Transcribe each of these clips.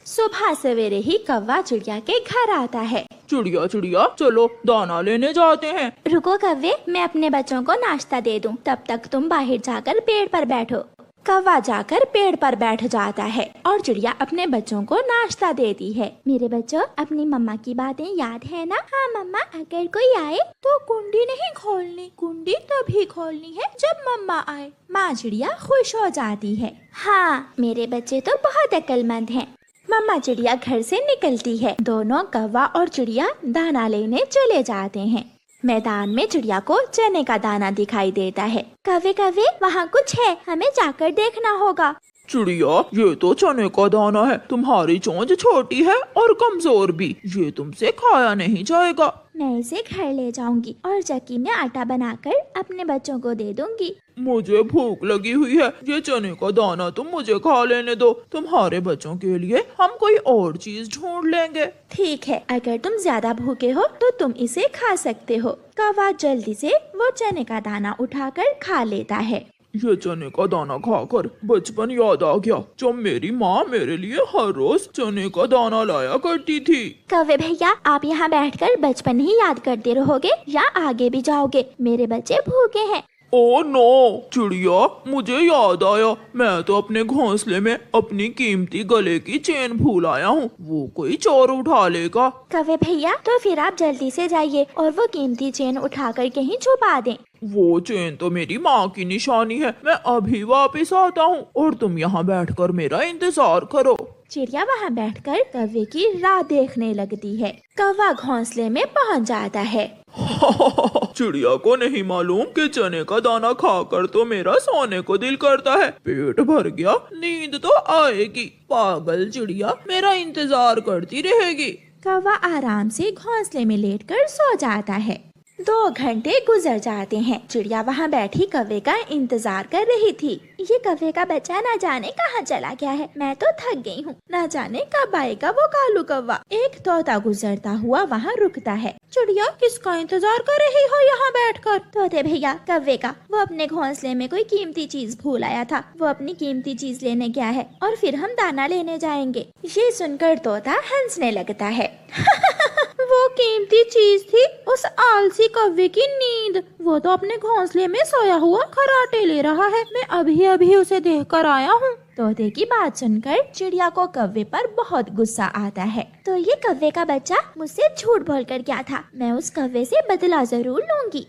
सुबह सवेरे ही कौवा चिड़िया के घर आता है। चिड़िया चिड़िया चलो दाना लेने जाते हैं। रुको कौवे, मैं अपने बच्चों को नाश्ता दे दूं, तब तक तुम बाहर जाकर पेड़ पर बैठो। कौवा जाकर पेड़ पर बैठ जाता है और चिड़िया अपने बच्चों को नाश्ता देती है। मेरे बच्चों, अपनी मम्मा की बातें याद है ना? हाँ मम्मा, अगर कोई आए तो कुंडी नहीं खोलनी, कुंडी तभी खोलनी है जब मम्मा आए। माँ चिड़िया खुश हो जाती है। हाँ, मेरे बच्चे तो बहुत अक्लमंद हैं। मम्मा चिड़िया घर से निकलती है। दोनों कौवा और चिड़िया दाना लेने चले जाते हैं। मैदान में चिड़िया को चने का दाना दिखाई देता है। कौवे कौवे, वहाँ कुछ है, हमें जाकर देखना होगा। चिड़िया, ये तो चने का दाना है। तुम्हारी चोंच छोटी है और कमजोर भी, ये तुमसे खाया नहीं जाएगा। मैं इसे घर ले जाऊंगी और चक्की में आटा बनाकर अपने बच्चों को दे दूंगी। मुझे भूख लगी हुई है, ये चने का दाना तुम मुझे खा लेने दो। तुम्हारे बच्चों के लिए हम कोई और चीज ढूंढ लेंगे। ठीक है, अगर तुम ज्यादा भूखे हो तो तुम इसे खा सकते हो। कौवा जल्दी से वो चने का दाना उठाकर खा लेता है। ये चने का दाना खाकर बचपन याद आ गया, जब मेरी माँ मेरे लिए हर रोज चने का दाना लाया करती थी। कौवे भैया, आप यहाँ बैठकर बचपन ही याद करते रहोगे या आगे भी जाओगे? मेरे बच्चे भूखे हैं। ओ नो चिड़िया, मुझे याद आया, मैं तो अपने घोंसले में अपनी कीमती गले की चेन भूल आया हूँ, वो कोई चोर उठा लेगा। कौवे भैया, तो फिर आप जल्दी से जाइए और वो कीमती चेन उठाकर कहीं छुपा दें। वो चेन तो मेरी माँ की निशानी है, मैं अभी वापस आता हूँ और तुम यहाँ बैठकर मेरा इंतजार करो। चिड़िया वहाँ बैठकर कौवे की राह देखने लगती है। कौवा घोंसले में पहुँच जाता है। चिड़िया को नहीं मालूम कि चने का दाना खाकर तो मेरा सोने को दिल करता है। पेट भर गया, नींद तो आएगी। पागल चिड़िया मेरा इंतजार करती रहेगी। कौवा आराम से घोंसले में लेटकर सो जाता है। 2 घंटे गुजर जाते हैं। चिड़िया वहाँ बैठी कौवे का इंतजार कर रही थी। ये कौवे का बच्चा ना जाने कहाँ चला गया है, मैं तो थक गई हूँ। ना जाने कब आएगा वो कालू कौवा। एक तोता गुजरता हुआ वहाँ रुकता है। चिड़िया, किसका इंतजार कर रही हो यहाँ बैठकर? तोते भैया, कौवे का। वो अपने घोंसले में कोई कीमती चीज भूल आया था, वो अपनी कीमती चीज लेने गया है और फिर हम दाना लेने जाएंगे। ये सुनकर तोता हंसने लगता है। वो कीमती चीज थी उस आलसी कौवे की नींद। वो तो अपने घोंसले में सोया हुआ खर्राटे ले रहा है, मैं अभी अभी उसे देख कर आया हूँ। तोते की बात सुनकर चिड़िया को कौवे पर बहुत गुस्सा आता है। तो ये कौवे का बच्चा मुझसे झूठ बोलकर गया था, मैं उस कौवे से बदला जरूर लूंगी।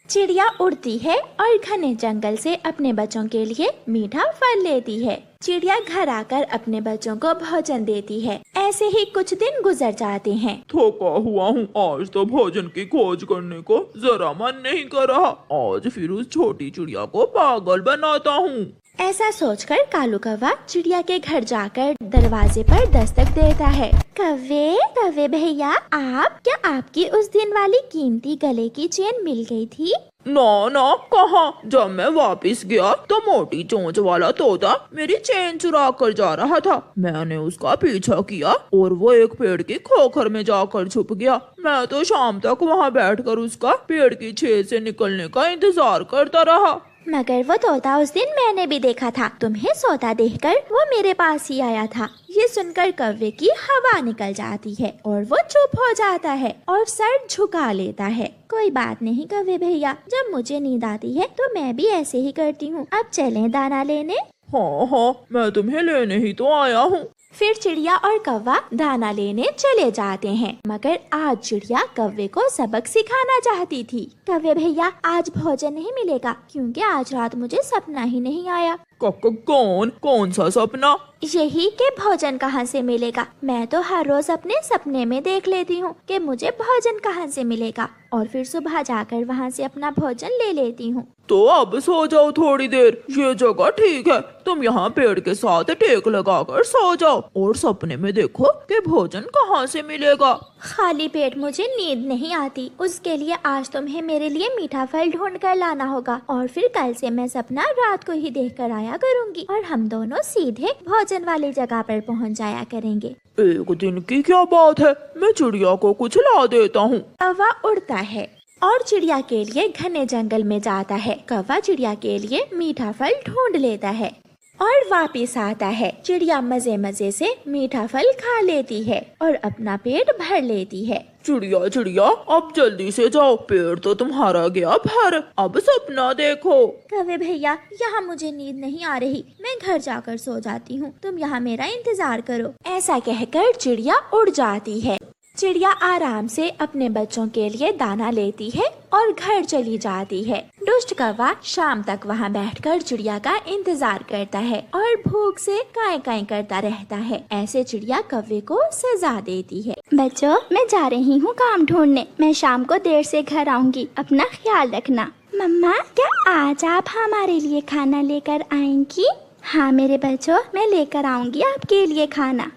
चिड़िया उड़ती है और घने जंगल से अपने बच्चों के लिए मीठा फल लेती है। चिड़िया घर आकर अपने बच्चों को भोजन देती है। ऐसे ही कुछ दिन गुजर जाते हैं। थका हुआ हूँ, आज तो भोजन की खोज करने को जरा मन नहीं कर रहा। आज फिर उस छोटी चिड़िया को पागल बनाता हूँ। ऐसा सोचकर कालू कौवा चिड़िया के घर जाकर दरवाजे पर दस्तक देता है। कौवे, कौवे भैया, क्या आपकी उस दिन वाली कीमती गले की चेन मिल गई थी? ना ना, कहाँ। जब मैं वापस गया तो मोटी चोंच वाला तोता मेरी चेन चुरा कर जा रहा था। मैंने उसका पीछा किया और वो एक पेड़ की खोखर में जाकर छुप गया। मैं तो शाम तक वहाँ बैठकर उसका पेड़ की छेद से निकलने का इंतजार करता रहा। मगर वो तोता उस दिन मैंने भी देखा था। तुम्हें सोता देखकर वो मेरे पास ही आया था। ये सुनकर कौवे की हवा निकल जाती है और वो चुप हो जाता है और सर झुका लेता है। कोई बात नहीं कौवे भैया, जब मुझे नींद आती है तो मैं भी ऐसे ही करती हूँ। अब चलें दाना लेने। हाँ हाँ, मैं तुम्हें लेने ही तो आया हूँ। फिर चिड़िया और कौवा दाना लेने चले जाते हैं। मगर आज चिड़िया कौवे को सबक सिखाना चाहती थी। कौवे भैया, आज भोजन नहीं मिलेगा क्योंकि आज रात मुझे सपना ही नहीं आया। कौन सा सपना? यही कि भोजन कहाँ से मिलेगा। मैं तो हर रोज अपने सपने में देख लेती हूँ कि मुझे भोजन कहाँ से मिलेगा और फिर सुबह जाकर वहाँ से अपना भोजन ले लेती हूँ। तो अब सो जाओ थोड़ी देर, ये जगह ठीक है। तुम यहाँ पेड़ के साथ टेक लगाकर सो जाओ और सपने में देखो कि भोजन कहाँ से मिलेगा। खाली पेट मुझे नींद नहीं आती, उसके लिए आज तुम्हें मेरे लिए मीठा फल ढूंढ कर लाना होगा और फिर कल से मैं सपना रात को ही देख कर आया करूँगी और हम दोनों सीधे भोजन वाली जगह पर पहुँच जाया करेंगे। एक दिन की क्या बात है, मैं चिड़िया को कुछ ला देता हूँ। कौवा उड़ता है और चिड़िया के लिए घने जंगल में जाता है। कौवा चिड़िया के लिए मीठा फल ढूंढ लेता है। और वापस आता है। चिड़िया मजे मजे से मीठा फल खा लेती है और अपना पेट भर लेती है। चिड़िया चिड़िया अब जल्दी से जाओ, पेट तो तुम्हारा गया भर, अब सपना देखो। कौवे भैया, यहाँ मुझे नींद नहीं आ रही, मैं घर जाकर सो जाती हूँ, तुम यहाँ मेरा इंतजार करो। ऐसा कहकर चिड़िया उड़ जाती है। चिड़िया आराम से अपने बच्चों के लिए दाना लेती है और घर चली जाती है। दुष्ट कौवा शाम तक वहाँ बैठकर चिड़िया का इंतजार करता है और भूख से काई काई करता रहता है। ऐसे चिड़िया कौवे को सजा देती है। बच्चों, मैं जा रही हूँ काम ढूंढने, मैं शाम को देर से घर आऊंगी, अपना ख्याल रखना। मम्मा, क्या आज आप हमारे लिए खाना लेकर आएंगी? हाँ मेरे बच्चों, मैं लेकर आऊंगी आपके लिए खाना।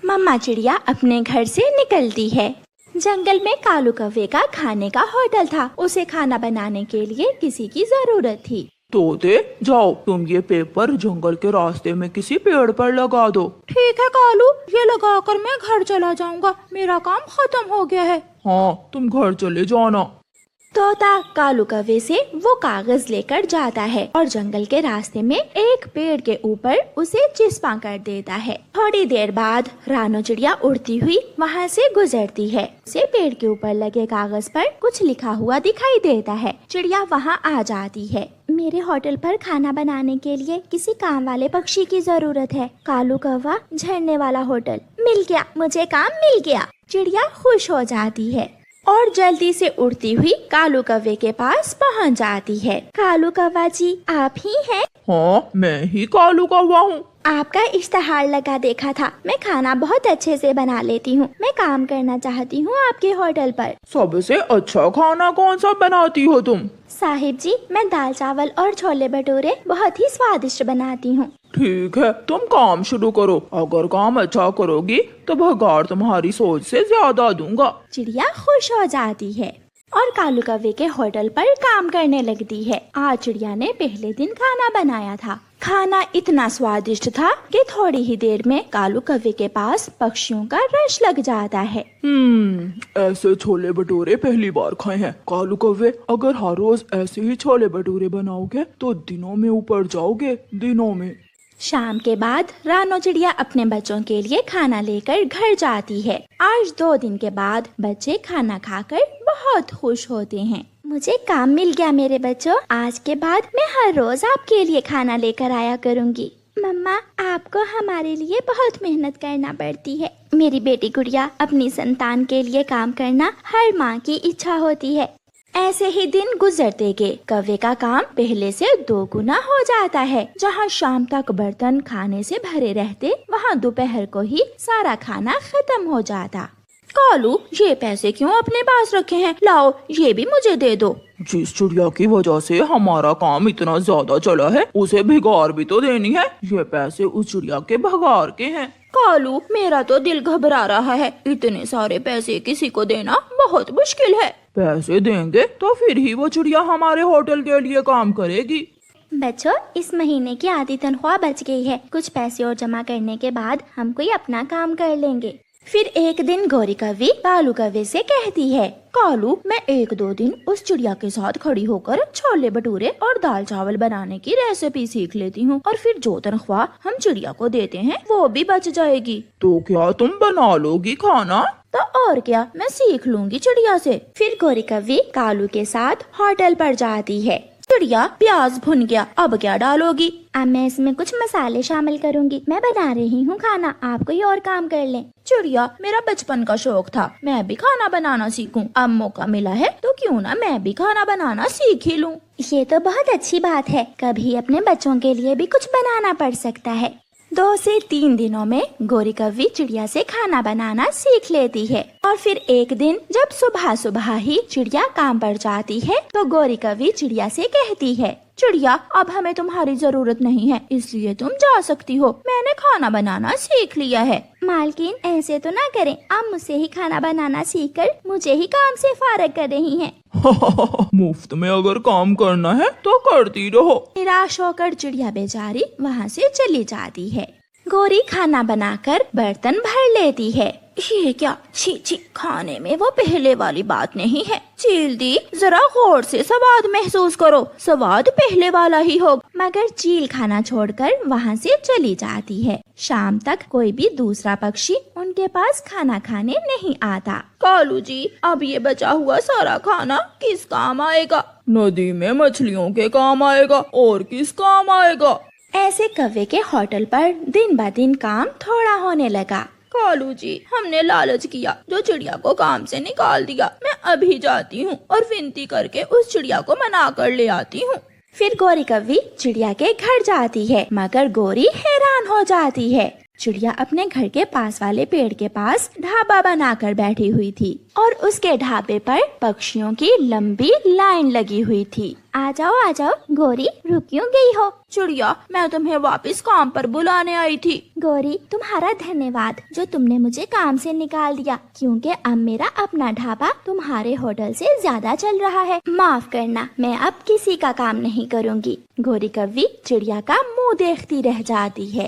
मम्मा चिड़िया अपने घर से निकलती है। जंगल में कालू कौवे का खाने का होटल था। उसे खाना बनाने के लिए किसी की जरूरत थी। तोते जाओ, तुम ये पेपर जंगल के रास्ते में किसी पेड़ पर लगा दो। ठीक है कालू, ये लगाकर मैं घर चला जाऊंगा, मेरा काम खत्म हो गया है। हाँ, तुम घर चले जाना। तोता कालू कौवे से वो कागज लेकर जाता है और जंगल के रास्ते में एक पेड़ के ऊपर उसे चिपका कर देता है। थोड़ी देर बाद रानो चिड़िया उड़ती हुई वहाँ से गुजरती है। उसे पेड़ के ऊपर लगे कागज पर कुछ लिखा हुआ दिखाई देता है। चिड़िया वहाँ आ जाती है। मेरे होटल पर खाना बनाने के लिए किसी काम वाले पक्षी की जरूरत है। कालू कौवा, झरने वाला होटल। मिल गया, मुझे काम मिल गया। चिड़िया खुश हो जाती है और जल्दी से उड़ती हुई कालू कौवे के पास पहुंच जाती है। कालू कौवा जी, आप ही हैं? हाँ, मैं ही कालू कौवा हूँ। आपका इश्तहार लगा देखा था। मैं खाना बहुत अच्छे से बना लेती हूँ। मैं काम करना चाहती हूँ आपके होटल पर। सबसे अच्छा खाना कौन सा बनाती हो तुम? साहिब जी, मैं दाल चावल और छोले भटूरे बहुत ही स्वादिष्ट बनाती हूँ। ठीक है, तुम काम शुरू करो। अगर काम अच्छा करोगी तो भगार तुम्हारी सोच से ज्यादा दूंगा। चिड़िया खुश हो जाती है और कालू कौवे के होटल पर काम करने लगती है। आज चिड़िया ने पहले दिन खाना बनाया था। खाना इतना स्वादिष्ट था कि थोड़ी ही देर में कालू कौवे के पास पक्षियों का रश लग जाता है। ऐसे छोले भटूरे पहली बार खाए हैं। कालू कौवे, अगर हर रोज ऐसे ही छोले भटूरे बनाओगे तो दिनों में ऊपर जाओगे, दिनों में। शाम के बाद रानो चिड़िया अपने बच्चों के लिए खाना लेकर घर जाती है। आज 2 दिन के बाद बच्चे खाना खाकर बहुत खुश होते हैं। मुझे काम मिल गया मेरे बच्चों। आज के बाद मैं हर रोज आपके लिए खाना लेकर आया करूँगी। मम्मा, आपको हमारे लिए बहुत मेहनत करना पड़ती है। मेरी बेटी गुड़िया, अपनी संतान के लिए काम करना हर माँ की इच्छा होती है। ऐसे ही दिन गुजरते गए। कौवे का काम पहले से 2 गुना हो जाता है। जहाँ शाम तक बर्तन खाने से भरे रहते, वहाँ दोपहर को ही सारा खाना खत्म हो जाता। कालू, ये पैसे क्यों अपने पास रखे हैं? लाओ, ये भी मुझे दे दो। जिस चिड़िया की वजह से हमारा काम इतना ज्यादा चला है, उसे भिगार भी तो देनी है। ये पैसे उस चिड़िया के भगार के हैं। कालू, मेरा तो दिल घबरा रहा है। इतने सारे पैसे किसी को देना बहुत मुश्किल है। पैसे देंगे तो फिर ही वो चिड़िया हमारे होटल के लिए काम करेगी। बच्चों, इस महीने की आधी तनख्वाह बच गई है। कुछ पैसे और जमा करने के बाद हम कोई अपना काम कर लेंगे। फिर एक दिन गौरी कौवी कालू कौवे से कहती है, कालू, मैं 1-2 दिन उस चिड़िया के साथ खड़ी होकर छोले भटूरे और दाल चावल बनाने की रेसिपी सीख लेती हूँ और फिर जो तनख्वाह हम चिड़िया को देते हैं वो भी बच जाएगी। तो क्या तुम बना लोगी खाना? तो और क्या, मैं सीख लूंगी चिड़िया से। फिर गौरी कौवी कालू के साथ होटल पर जाती है। चिड़िया, प्याज भुन गया, अब क्या डालोगी? अब मैं इसमें कुछ मसाले शामिल करूंगी। मैं बना रही हूँ खाना, आप कोई और काम कर लें। चिड़िया, मेरा बचपन का शौक था मैं भी खाना बनाना सीखूं। अब मौका मिला है तो क्यों ना मैं भी खाना बनाना सीख ही लूं। ये तो बहुत अच्छी बात है। कभी अपने बच्चों के लिए भी कुछ बनाना पड़ सकता है। 2 से 3 दिनों में गौरी कौवी चिड़िया से खाना बनाना सीख लेती है। और फिर एक दिन जब सुबह सुबह ही चिड़िया काम पर जाती है तो गौरी कौवी चिड़िया से कहती है, चिड़िया, अब हमें तुम्हारी जरूरत नहीं है, इसलिए तुम जा सकती हो। मैंने खाना बनाना सीख लिया है। मालकिन, ऐसे तो ना करें। आप मुझसे ही खाना बनाना सीखकर मुझे ही काम से फारग कर रही हैं। मुफ्त में अगर काम करना है तो करती रहो। निराश होकर चिड़िया बेचारी वहाँ से चली जाती है। गौरी खाना बनाकर बर्तन भर लेती है। ये क्या? छी छी, खाने में वो पहले वाली बात नहीं है। चील दी, जरा गौर से स्वाद महसूस करो, स्वाद पहले वाला ही होगा। मगर चील खाना छोड़कर वहाँ से चली जाती है। शाम तक कोई भी दूसरा पक्षी उनके पास खाना खाने नहीं आता। कालू जी, अब ये बचा हुआ सारा खाना किस काम आएगा? नदी में मछलियों के काम आएगा, और किस काम आएगा? ऐसे कौवे के होटल पर दिन ब दिन काम थोड़ा होने लगा। कालू जी, हमने लालच किया, जो चिड़िया को काम से निकाल दिया। मैं अभी जाती हूँ और विनती करके उस चिड़िया को मना कर ले आती हूँ। फिर गोरी कौवी चिड़िया के घर जाती है, मगर गोरी हैरान हो जाती है। चिड़िया अपने घर के पास वाले पेड़ के पास ढाबा बनाकर बैठी हुई थी और उसके ढाबे पर पक्षियों की लंबी लाइन लगी हुई थी। आ जाओ गोरी, रुक क्यों गई हो? चिड़िया, मैं तुम्हें वापस काम पर बुलाने आई थी। गोरी, तुम्हारा धन्यवाद जो तुमने मुझे काम से निकाल दिया, क्योंकि अब मेरा अपना ढाबा तुम्हारे होटल से ज्यादा चल रहा है। माफ करना, मैं अब किसी का काम नहीं करूँगी। गोरी कौवी चिड़िया का मुँह देखती रह जाती है।